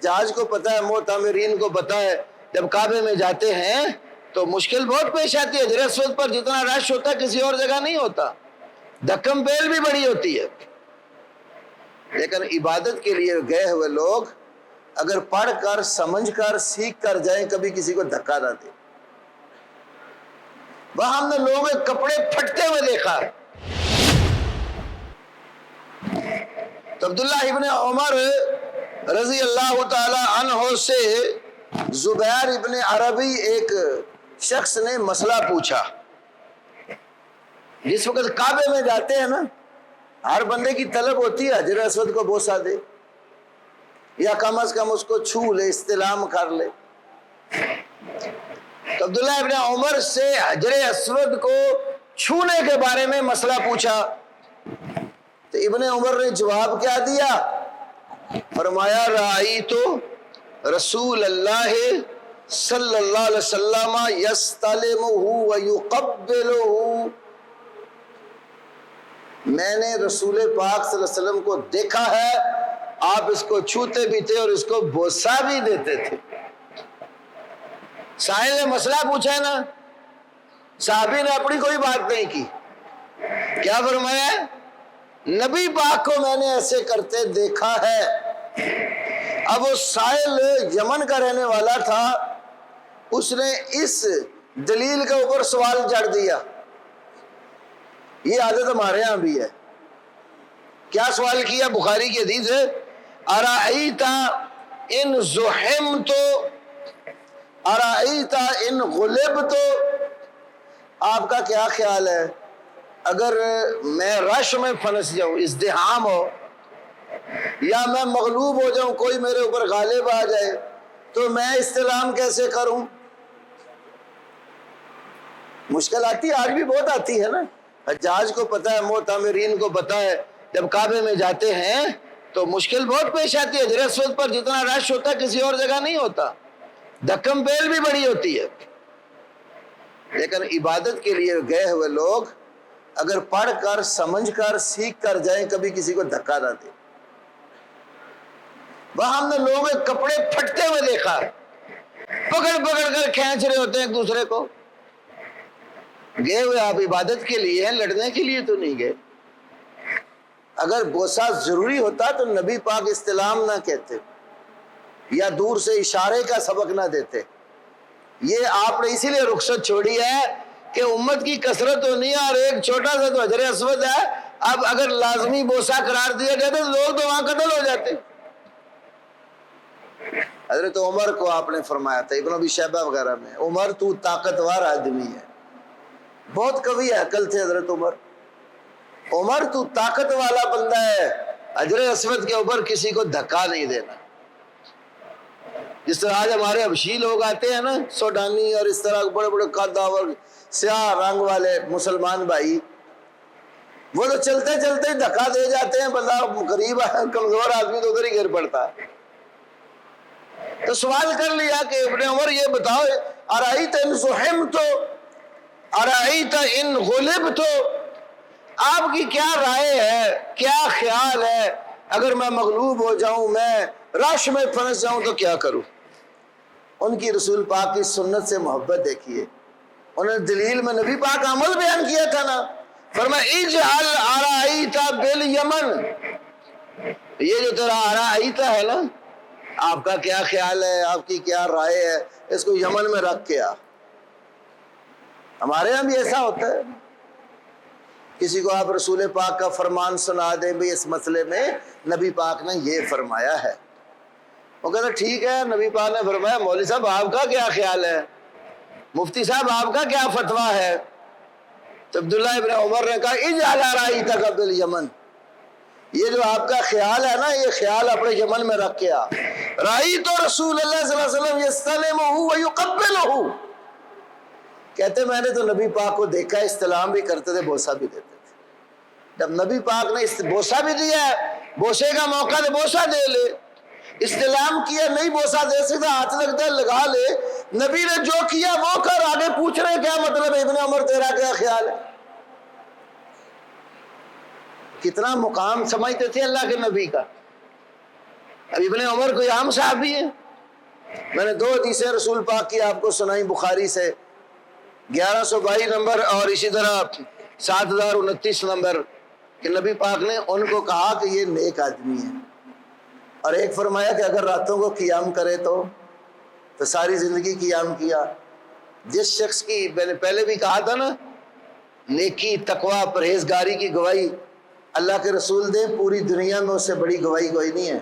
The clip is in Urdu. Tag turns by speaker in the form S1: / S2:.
S1: حجاج کو پتا ہے، معتمرین کو پتا ہے، جب کعبے میں جاتے ہیں تو مشکل بہت پیش آتی ہے۔ حجر اسود پر جتنا رش ہوتا ہے کسی اور جگہ نہیں ہوتا، دھکم بیل بھی بڑی ہوتی ہے۔ لیکن عبادت کے لیے گئے ہوئے لوگ اگر پڑھ کر سمجھ کر سیکھ کر جائیں، کبھی کسی کو دھکا نہ دیں۔ وہاں ہم نے لوگوں کے کپڑے پھٹتے ہوئے دیکھا۔ تو عبداللہ ابن عمر رضی اللہ تعالی عنہ سے زبیر ابن عربی ایک شخص نے مسئلہ پوچھا۔ جس وقت کعبے میں جاتے ہیں نا، ہر بندے کی طلب ہوتی ہے حجر اسود کو بوسہ دے یا کم از کم اس کو چھو لے، استلام کر لے۔ تو عبداللہ ابن عمر سے حجر اسود کو چھونے کے بارے میں مسئلہ پوچھا تو ابن عمر نے جواب کیا دیا؟ فرمایا رأیت رسول اللہ صلی اللہ علیہ وسلم یستلمہ ویقبلہ، میں نے رسول پاک صلی اللہ علیہ وسلم کو دیکھا ہے، آپ اس کو چھوتے بھی تھے اور اس کو بوسہ بھی دیتے تھے۔ سائل نے مسئلہ پوچھا ہے نا، صحابی نے اپنی کوئی بات نہیں کی، کیا فرمایا ہے؟ نبی پاک کو میں نے ایسے کرتے دیکھا ہے۔ اب وہ سائل یمن کا رہنے والا تھا، اس نے اس دلیل کے اوپر سوال جڑ دیا۔ یہ عادت ہمارے ہاں بھی ہے۔ کیا سوال کیا؟ بخاری کی حدیث ہے، ارائیت ان زحمت ارائیت ان غلبت، آپ کا کیا خیال ہے اگر میں رش میں پھنس جاؤں، ازدحام ہو، یا میں مغلوب ہو جاؤں، کوئی میرے اوپر غالب آ جائے تو میں استلام کیسے کروں؟ مشکل آتی ہے، آج بھی بہت آتی ہے نا۔ حجاج کو پتا ہے، معتمرین کو پتا ہے، جب کعبے میں جاتے ہیں تو مشکل بہت پیش آتی ہے۔ حجر اسود پر جتنا رش ہوتا ہے کسی اور جگہ نہیں ہوتا، دھکم بیل بھی بڑی ہوتی ہے۔ لیکن عبادت کے لیے گئے ہوئے لوگ اگر پڑھ کر سمجھ کر سیکھ کر جائیں، کبھی کسی کو دھکا نہ دیں۔ وہاں ہم نے لوگوں کے کپڑے پھٹتے ہوئے دیکھا، پکڑ پکڑ کر کھینچ رہے ہوتے ہیں ایک دوسرے کو۔ گئے ہوئے آپ عبادت کے لیے ہیں، لڑنے کے لیے تو نہیں گئے۔ اگر بوسہ ضروری ہوتا تو نبی پاک استلام نہ کہتے یا دور سے اشارے کا سبق نہ دیتے۔ یہ آپ نے اسی لیے رخصت چھوڑی ہے کہ امت کی کثرت ہونی ہے، اور ایک چھوٹا سا تو حجر اسود ہے، اب اگر لازمی بوسہ قرار دیا جاتا تو لوگ تو وہاں قتل ہو جاتے۔ حضرت عمر کو آپ نے فرمایا تھا ابن ابی شیبہ وغیرہ میں، عمر تو طاقتور آدمی ہے، بہت قوی عقل تھے حضرت عمر، عمر تو طاقت والا بندہ ہے، حجر اسود کے اوپر کسی کو دھکا نہیں دینا۔ جس طرح آج ہمارے حبشی لوگ آتے ہیں نا، سوڈانی اور اس طرح بڑے بڑے قداور سیاہ رنگ والے مسلمان بھائی، وہ تو چلتے چلتے ہی دھکا دے جاتے ہیں، بندہ غریب کمزور آدمی تو ادھر ہی گر پڑتا ہے۔ تو سوال کر لیا کہ ابن عمر یہ بتاؤ، ارائیت ان زحمت ارائیت ان غلبت، آپ کی کیا رائے ہے، کیا خیال ہے اگر میں مغلوب ہو جاؤں، میں رش میں پھنس جاؤں تو کیا کروں؟ ان کی رسول پاک کی سنت سے محبت دیکھیے، انہوں نے دلیل میں نبی پاک کا عمل بیان کیا تھا نا، فرمایا اجعل ارائیت بالیمن، یہ جو تیرا ارائیت ہے نا، آپ کا کیا خیال ہے، آپ کی کیا رائے ہے، اس کو یمن میں رکھ کے آ۔ ہمارے یہاں بھی ایسا ہوتا ہے، کسی کو آپ رسول پاک کا فرمان سنا دیں بھی اس مسئلے میں نبی پاک نے یہ فرمایا ہے، وہ کہتا ٹھیک ہے نبی پاک نے فرمایا، مولوی صاحب آپ کا کیا خیال ہے، مفتی صاحب آپ کا کیا فتویٰ ہے؟ تو عبداللہ ابن عمر نے کہا اجعل ارائیتک بالیمن، یہ جو آپ کا خیال ہے نا، یہ خیال اپنے یمن میں رکھ کے آ۔ رأیت رسول اللہ صلی اللہ علیہ وسلم یستلمہ ویقبلہ، کہتے میں نے تو نبی پاک کو دیکھا، استلام بھی کرتے تھے، بوسہ بھی دیتے تھے۔ جب نبی پاک نے بوسہ بھی دیا ہے، بوسے کا موقع دے بوسہ دے لے، استلام کیا نہیں بوسہ دے سکتا، ہاتھ لگتا ہے لگا لے، نبی نے جو کیا وہ کر، آگے پوچھ رہے کیا مطلب ہے ابن عمر تیرا کیا خیال ہے؟ کتنا مقام سمجھتے تھے اللہ کے نبی کا۔ اب ابن عمر کوئی عام صحابی ہے؟ میں نے 2 حدیثیں رسول پاک کی آپ کو سنائی بخاری سے، 1122 نمبر اور اسی طرح 7029 نمبر، کہ نبی پاک نے ان کو کہا کہ یہ نیک آدمی ہے، اور ایک فرمایا کہ اگر راتوں کو قیام کرے تو ساری زندگی قیام کیا۔ جس شخص کی میں نے پہلے بھی کہا تھا نا، نیکی تقوی پرہیزگاری کی گواہی اللہ کے رسول دے، پوری دنیا میں اس سے بڑی گواہی کوئی نہیں ہے۔